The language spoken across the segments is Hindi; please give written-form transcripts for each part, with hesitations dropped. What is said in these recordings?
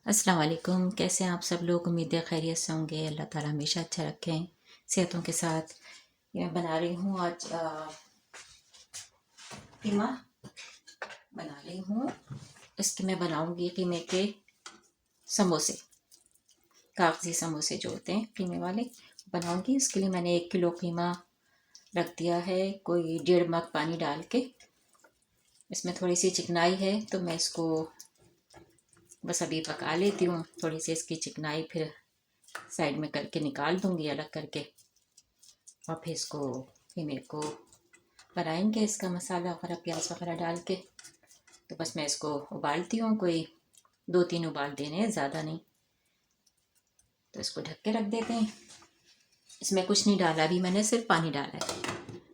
अस्सलाम वालेकुम। कैसे हैं आप सब लोग? उम्मीद है खैरियत से होंगे। अल्लाह ताला हमेशा अच्छा रखें सेहतों के साथ। ये मैं बना रही हूँ आज कीमा बना रही हूँ। इसके मैं बनाऊँगी कीमे के समोसे, कागज़ी समोसे जो होते हैं कीमे वाले बनाऊँगी। इसके लिए मैंने 1 किलो कीमा रख दिया है, कोई 1.5 मग पानी डाल के। इसमें थोड़ी सी चिकनाई है तो मैं इसको बस अभी पका लेती हूँ। थोड़ी सी इसकी चिकनाई फिर साइड में करके निकाल दूँगी अलग करके, और फिर इसको कीमे को बनाएंगे। इसका मसाला वगैरह प्याज वगैरह डाल के तो बस मैं इसको उबालती हूँ, कोई 2-3 उबाल देने हैं, ज़्यादा नहीं। तो इसको ढक के रख देते हैं। इसमें कुछ नहीं डाला, अभी मैंने सिर्फ पानी डाला है।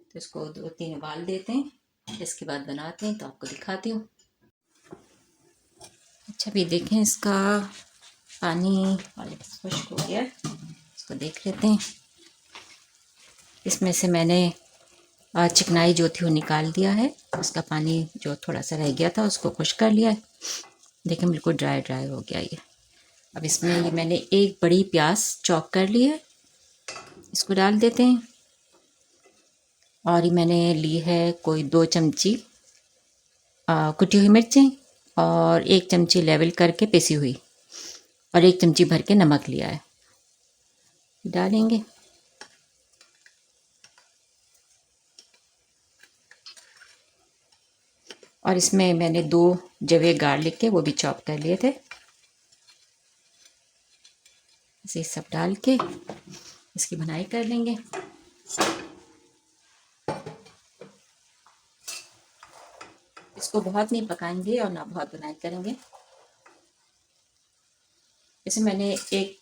तो इसको 2-3 उबाल देते हैं, इसके बाद बनाते हैं तो आपको दिखाती हूँ। अच्छा, भी देखें इसका पानी खुश्क हो गया, इसको देख लेते हैं। इसमें से मैंने चिकनाई जो थी वो निकाल दिया है। उसका पानी जो थोड़ा सा रह गया था उसको खुश्क कर लिया है। देखें बिल्कुल ड्राई ड्राई हो गया ये। अब इसमें ये मैंने एक बड़ी प्याज चॉप कर ली है, इसको डाल देते हैं। और ये मैंने ली है कोई 2 चमची कुटी हुई मिर्चें, और 1 चमची लेवल करके पिसी हुई, और 1 चमची भर के नमक लिया है, डालेंगे। और इसमें मैंने 2 जवे गार्लिक के वो भी चॉप कर लिए थे, इसे सब डाल के इसकी बनाई कर लेंगे। इसको बहुत नहीं पकाएंगे और ना बहुत बनाई करेंगे। इसे मैंने 1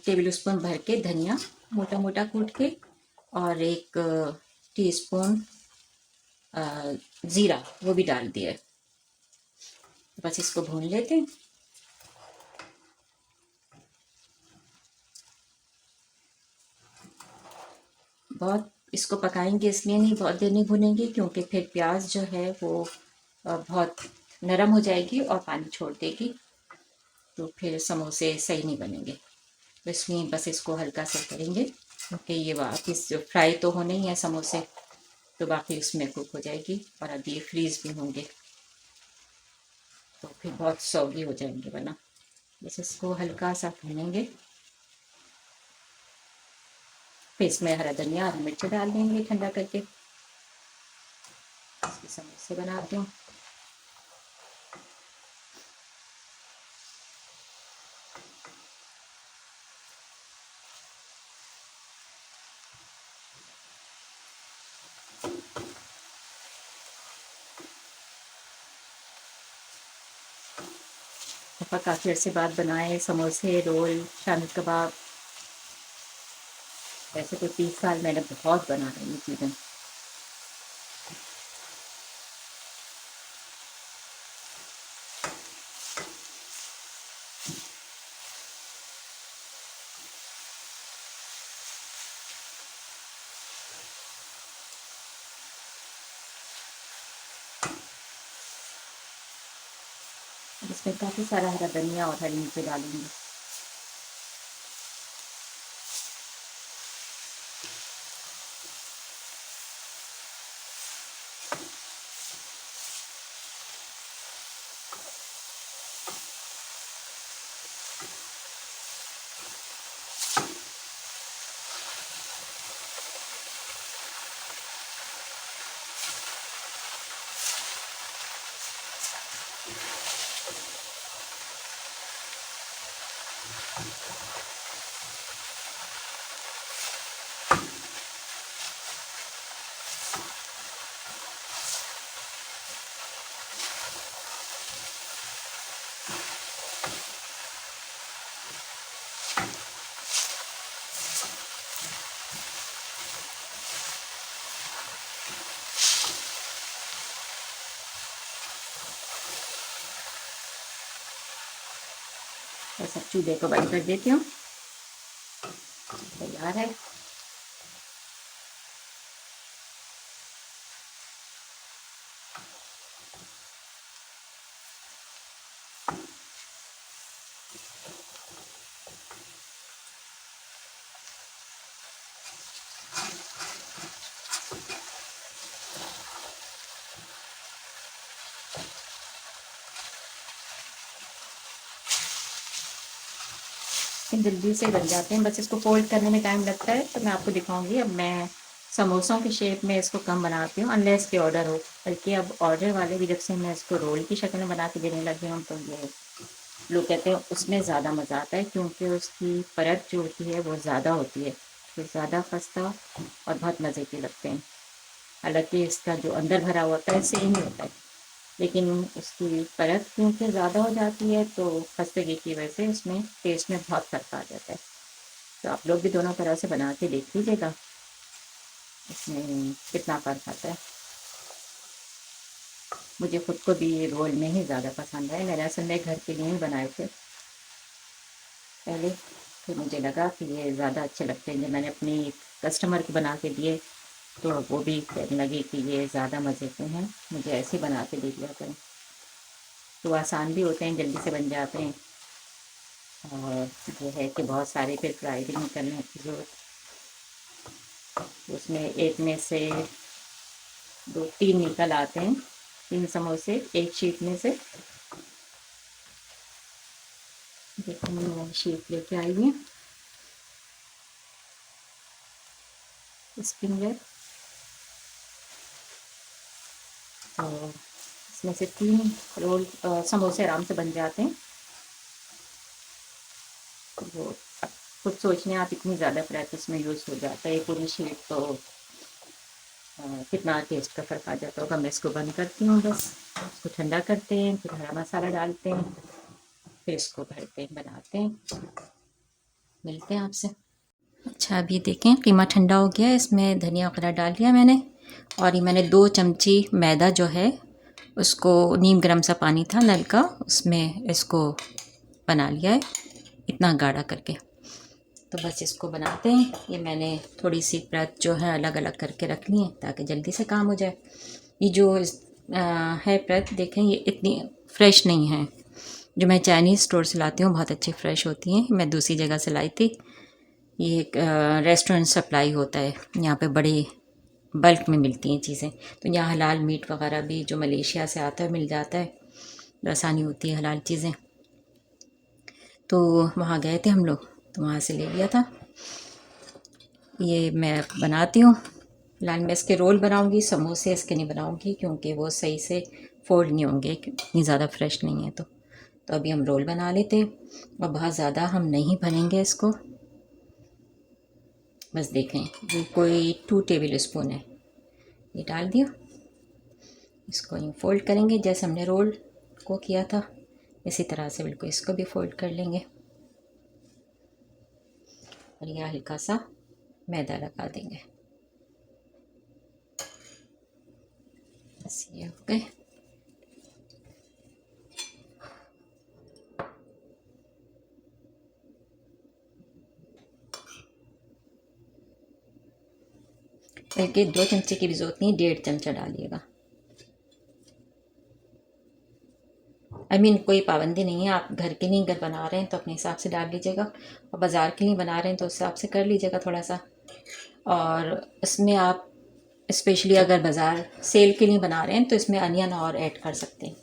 टेबल स्पून भर के धनिया मोटा मोटा कूट के, और 1 टीस्पून ज़ीरा वो भी डाल दिया है। बस इसको भून लेते हैं। बहुत इसको पकाएंगे इसलिए नहीं, बहुत देर नहीं भूनेंगे, क्योंकि फिर प्याज जो है वो बहुत नरम हो जाएगी और पानी छोड़ देगी, तो फिर समोसे सही नहीं बनेंगे। तो इसलिए बस इसको हल्का सा करेंगे, क्योंकि ये वापस जो फ्राई तो होने ही है समोसे, तो बाकी उसमें कुक हो जाएगी और अब ये फ्रीज भी होंगे, तो फिर बहुत सॉगी हो जाएंगे वरना। बस इसको हल्का सा भूनेंगे, फिर इसमें हरा धनिया और मिर्च डाल देंगे ठंडा करके। इसके समोसे बनाती हूँ। पापा काफ़ी अर्से बाद बनाए समोसे, रोल, शामी कबाब। वैसे तो 30 साल मैंने बहुत बना रही चीज़ें। इसमें काफ़ी सारा हरा धनिया और हरी मिर्च डालूंगी। बस अब चूल्हे को बंद कर देती हूँ। तैयार है। फिर जल्दी से बन जाते हैं, बस इसको फोल्ड करने में टाइम लगता है। तो मैं आपको दिखाऊंगी। अब मैं समोसों की शेप में इसको कम बनाती हूँ, अनलेस के ऑर्डर हो। बल्कि अब ऑर्डर वाले भी जब से मैं इसको रोल की शक्ल में बना के देने लगी हूँ, तो ये लोग कहते हैं उसमें ज़्यादा मज़ा आता है, क्योंकि उसकी परत जो होती है वो ज़्यादा होती है, तो ज़्यादा खस्ता और बहुत मज़े के लगते हैं। हालांकि इसका जो अंदर भरा होता है सेम ही होता है, लेकिन उसकी परत क्योंकि ज़्यादा हो जाती है, तो खस्ते घी की वजह से उसमें टेस्ट में बहुत फ़र्क आ जाता है। तो आप लोग भी दोनों तरह से बना के देख लीजिएगा, इसमें कितना फ़र्क आता है। मुझे खुद को भी रोल में ही ज़्यादा पसंद है। मैंने असल में घर के लिए ही बनाए थे पहले, फिर मुझे लगा कि ये ज़्यादा अच्छे लगते हैं। जब मैंने अपनी कस्टमर को बना के दिए, तो वो भी कहने लगी कि ये ज़्यादा मज़े के हैं, मुझे ऐसे बना के दे दिया करें। तो आसान भी होते हैं, जल्दी से बन जाते हैं, और ये है कि बहुत सारे फिर फ्राई भी नहीं करने की ज़रूरत। उसमें एक में से 2-3 निकल आते हैं, 3 समोसे एक शीट में से। देखो मैं शीट लेके आई हूँ, स्प्रिंग वेब, और इसमें से 3 रोल समोसे आराम से बन जाते हैं। तो वो अब खुद सोचने आप, इतनी ज़्यादा प्रैक्टिस में यूज़ हो जाता है पूरी शीट, तो कितना टेस्ट का फ़र्क आ जाता होगा। मैं इसको बंद करती हूँ, बस इसको ठंडा करते हैं, फिर हरा मसाला डालते हैं, फिर इसको भरते हैं, बनाते हैं। मिलते हैं आपसे। अच्छा, अभी देखें कीमा ठंडा हो गया है, इसमें धनिया वगैरह डाल दिया मैंने, और ये मैंने 2 चमची मैदा जो है उसको, नीम गर्म सा पानी था नल का, उसमें इसको बना लिया है इतना गाढ़ा करके। तो बस इसको बनाते हैं। ये मैंने थोड़ी सी परत जो है अलग अलग करके रख ली है, ताकि जल्दी से काम हो जाए। ये जो है परत, देखें ये इतनी फ्रेश नहीं है। जो मैं चाइनीज़ स्टोर से लाती हूँ बहुत अच्छी फ़्रेश होती हैं, मैं दूसरी जगह से लाई थी। ये एक रेस्टोरेंट सप्लाई होता है, यहाँ पे बड़े बल्क में मिलती हैं चीज़ें। तो यहाँ हलाल मीट वगैरह भी जो मलेशिया से आता है मिल जाता है, तो आसानी होती है हलाल चीज़ें। तो वहाँ गए थे हम लोग, तो वहाँ से ले लिया था। ये मैं बनाती हूँ। फिलहाल मैं इसके रोल बनाऊँगी, समोसे इसके नहीं बनाऊँगी, क्योंकि वो सही से फोल्ड नहीं होंगे, इतनी ज़्यादा फ्रेश नहीं है। तो अभी हम रोल बना लेते हैं, और बहुत ज़्यादा हम नहीं भरेंगे इसको। बस देखें, ये कोई 2 टेबल स्पून है, ये डाल दिया। इसको यूँ फोल्ड करेंगे जैसे हमने रोल को किया था, इसी तरह से बिल्कुल इसको भी फोल्ड कर लेंगे, और यह हल्का सा मैदा लगा देंगे। बस ये हो गए। बल्कि 2 चमचे की भी ज़रूरत नहीं, 1.5 चमचा डालिएगा। कोई पाबंदी नहीं है, आप घर के लिए अगर बना रहे हैं तो अपने हिसाब से डाल लीजिएगा, और बाज़ार के लिए बना रहे हैं तो उस हिसाब से कर लीजिएगा थोड़ा सा। और इसमें आप स्पेशली अगर बाज़ार सेल के लिए बना रहे हैं तो इसमें अनियन और ऐड कर सकते हैं।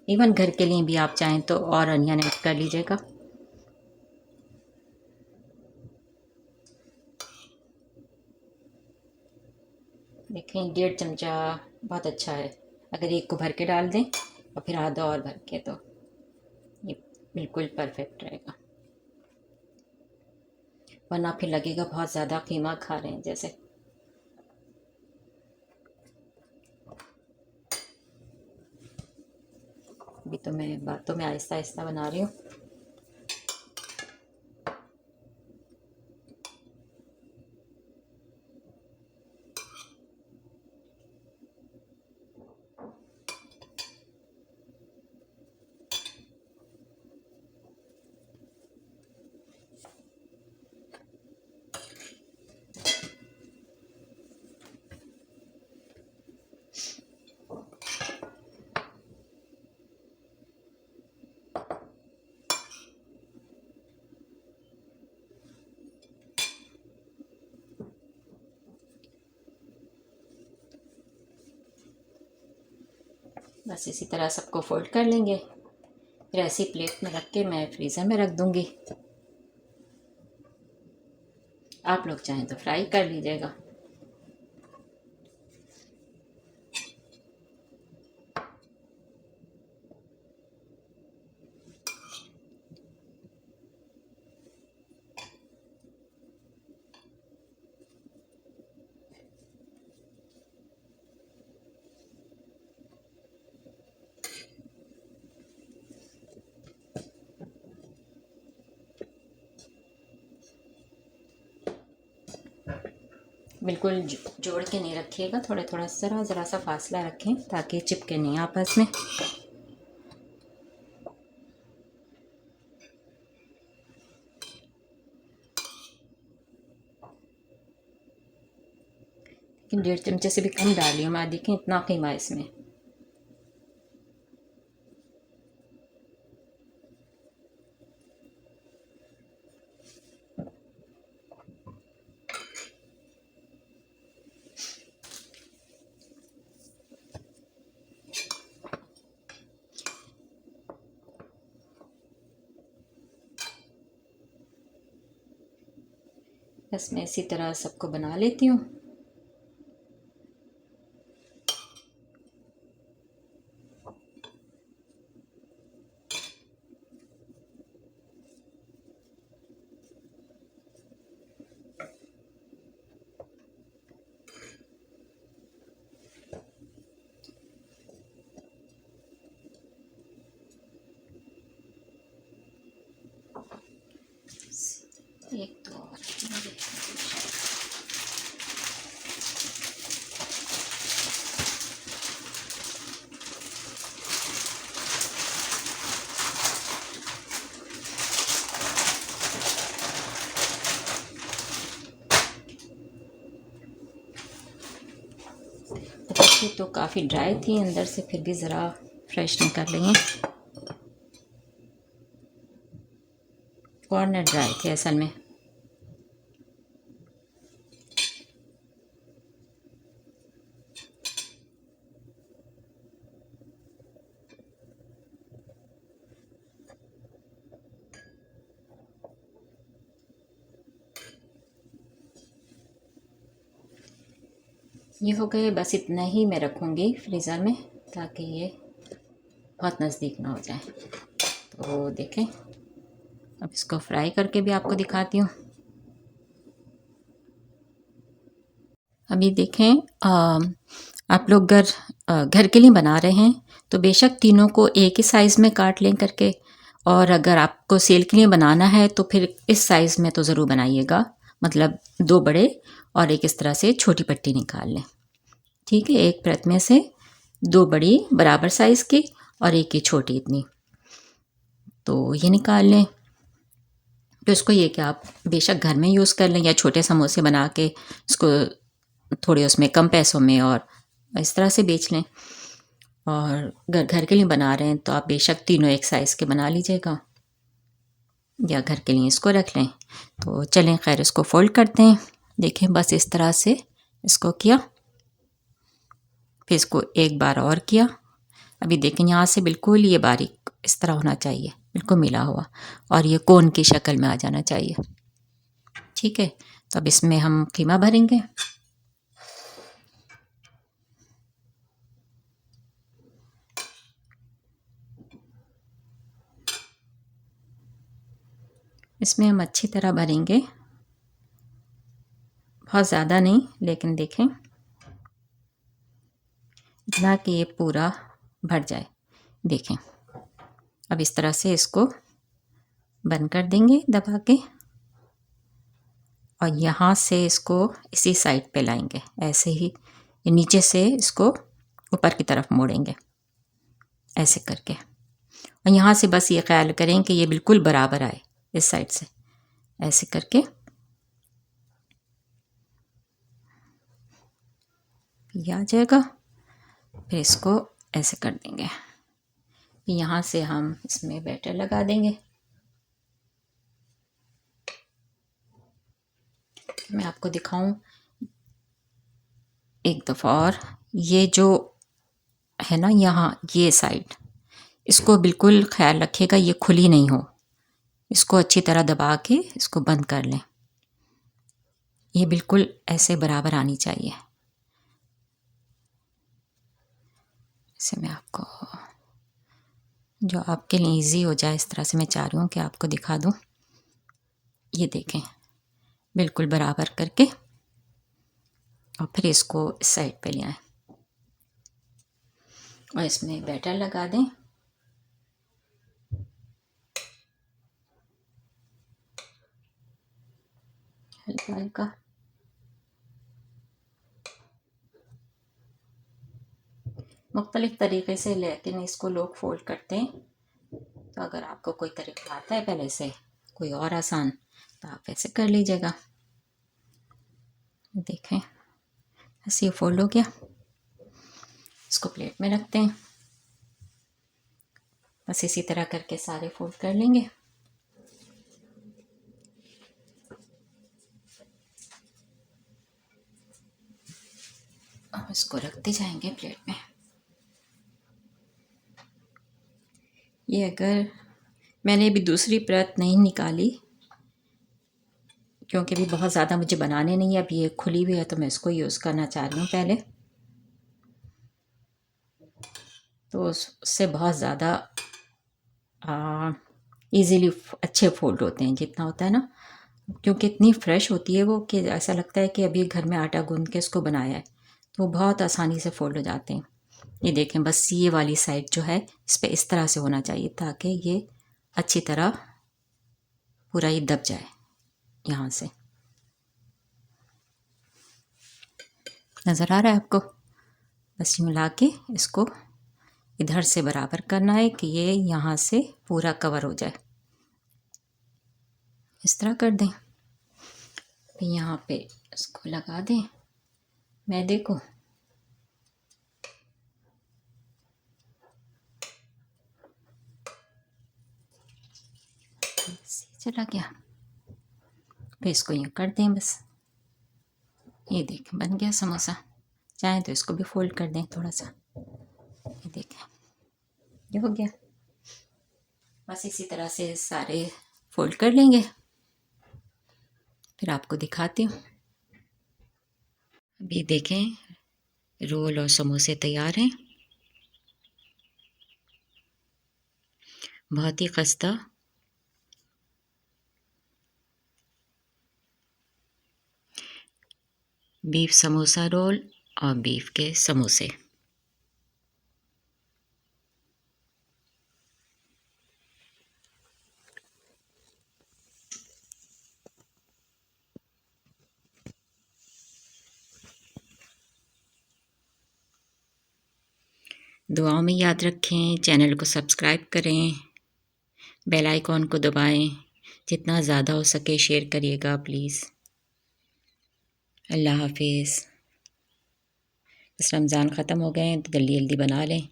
इवन घर के लिए भी आप चाहें तो और अनियन ऐड कर लीजिएगा। देखें 1.5 चमचा बहुत अच्छा है, अगर एक को भर के डाल दें और फिर आधा और भर के, तो ये बिल्कुल परफेक्ट रहेगा। वरना फिर लगेगा बहुत ज़्यादा कीमा खा रहे हैं जैसे। अभी तो मैं बातों में आहिस्ता आहिस्ता बना रही हूँ। बस इसी तरह सबको फोल्ड कर लेंगे, फिर ऐसी प्लेट में रख के मैं फ्रीज़र में रख दूँगी। आप लोग चाहें तो फ्राई कर लीजिएगा। बिल्कुल जोड़ के नहीं रखिएगा, थोड़ा थोड़ा ज़रा ज़रा सा फासला रखें ताकि चिपके नहीं आपस में। लेकिन 1.5 चमचे से भी कम डालिए, मैं देखें इतना कीमा इसमें। बस मैं इसी तरह सबको बना लेती हूँ। एक तो और देखिए तो काफ़ी ड्राई थी अंदर से, फिर भी ज़रा फ्रेश नहीं कर लेंगे। कॉर्नर ड्राई थे असल में। ये हो गए, बस इतना ही मैं रखूँगी फ्रीज़र में ताकि ये बहुत नज़दीक ना हो जाए। तो देखें, अब इसको फ्राई करके भी आपको दिखाती हूँ। अभी देखें, आप लोग घर के लिए बना रहे हैं तो बेशक तीनों को एक ही साइज़ में काट लें करके, और अगर आपको सेल के लिए बनाना है तो फिर इस साइज़ में तो ज़रूर बनाइएगा, मतलब 2 बड़े और एक इस तरह से छोटी पट्टी निकाल लें। ठीक है, एक परत में से 2 बड़ी बराबर साइज़ की और एक ही छोटी इतनी, तो ये निकाल लें। तो इसको ये कि आप बेशक घर में यूज़ कर लें या छोटे समोसे बना के इसको थोड़े उसमें कम पैसों में और इस तरह से बेच लें। और घर के लिए बना रहे हैं तो आप बेशक तीनों एक साइज़ के बना लीजिएगा या घर के लिए इसको रख लें। तो चलें खैर इसको फ़ोल्ड करते हैं। देखें बस इस तरह से इसको किया, फिर इसको एक बार और किया। अभी देखें यहाँ से बिल्कुल ये बारीक इस तरह होना चाहिए, बिल्कुल मिला हुआ, और ये कोन की शक्ल में आ जाना चाहिए। ठीक है, तो अब इसमें हम कीमा भरेंगे। इसमें हम अच्छी तरह भरेंगे, बहुत ज़्यादा नहीं, लेकिन देखें इतना कि ये पूरा भर जाए। देखें अब इस तरह से इसको बंद कर देंगे दबा के, और यहाँ से इसको इसी साइड पे लाएंगे, ऐसे ही ये नीचे से इसको ऊपर की तरफ मोड़ेंगे ऐसे करके, और यहाँ से बस ये ख्याल करें कि ये बिल्कुल बराबर आए इस साइड से, ऐसे करके ये आ जाएगा। फिर इसको ऐसे कर देंगे, यहाँ से हम इसमें बैटर लगा देंगे। मैं आपको दिखाऊं एक दफ़ा और, ये जो है ना यहाँ ये साइड, इसको बिल्कुल ख्याल रखिएगा ये खुली नहीं हो, इसको अच्छी तरह दबा के इसको बंद कर लें। ये बिल्कुल ऐसे बराबर आनी चाहिए। इसे मैं आपको जो आपके लिए इजी हो जाए इस तरह से मैं चाह रही हूँ कि आपको दिखा दूँ। ये देखें बिल्कुल बराबर करके और फिर इसको इस साइड पे ले आएं और इसमें बैटर लगा दें। हल्का हल्का मुख्तलिफ तरीके से लेकिन इसको लोग फोल्ड करते हैं। तो अगर आपको कोई तरीका आता है पहले से कोई और आसान तो आप ऐसे कर लीजिएगा। देखें ऐसे ये फोल्ड हो गया। इसको प्लेट में रखते हैं। बस इसी तरह करके सारे फोल्ड कर लेंगे। अब इसको रखते जाएंगे प्लेट में। ये अगर मैंने अभी दूसरी परत नहीं निकाली क्योंकि अभी बहुत ज़्यादा मुझे बनाने नहीं है। अभी ये खुली हुई है तो मैं इसको यूज़ करना चाह रही हूँ पहले। तो उससे बहुत ज़्यादा इजीली अच्छे फोल्ड होते हैं जितना होता है ना, क्योंकि इतनी फ्रेश होती है वो कि ऐसा लगता है कि अभी घर में आटा गूंद के इसको बनाया है। तो बहुत आसानी से फोल्ड हो जाते हैं। ये देखें बस ये वाली साइड जो है इस पर इस तरह से होना चाहिए ताकि ये अच्छी तरह पूरा ये दब जाए। यहाँ से नज़र आ रहा है आपको? बस यूँ ला के इसको इधर से बराबर करना है कि ये यहाँ से पूरा कवर हो जाए। इस तरह कर दें। फिर यहाँ पे इसको लगा दें मैदे को। चला गया। फिर इसको यूँ कर दें बस। ये देखें बन गया समोसा। चाहे तो इसको भी फोल्ड कर दें थोड़ा सा। ये देखें ये हो गया। बस इसी तरह से सारे फोल्ड कर लेंगे। फिर आपको दिखाती हूँ। अभी देखें रोल और समोसे तैयार हैं। बहुत ही खस्ता बीफ समोसा रोल और बीफ के समोसे। दुआओं में याद रखें। चैनल को सब्सक्राइब करें। बेल आइकॉन को दबाएं। जितना ज़्यादा हो सके शेयर करिएगा प्लीज़। अल्लाह हाफिज़। बस रमज़ान ख़त्म हो गए हैं तो जल्दी जल्दी बना लें।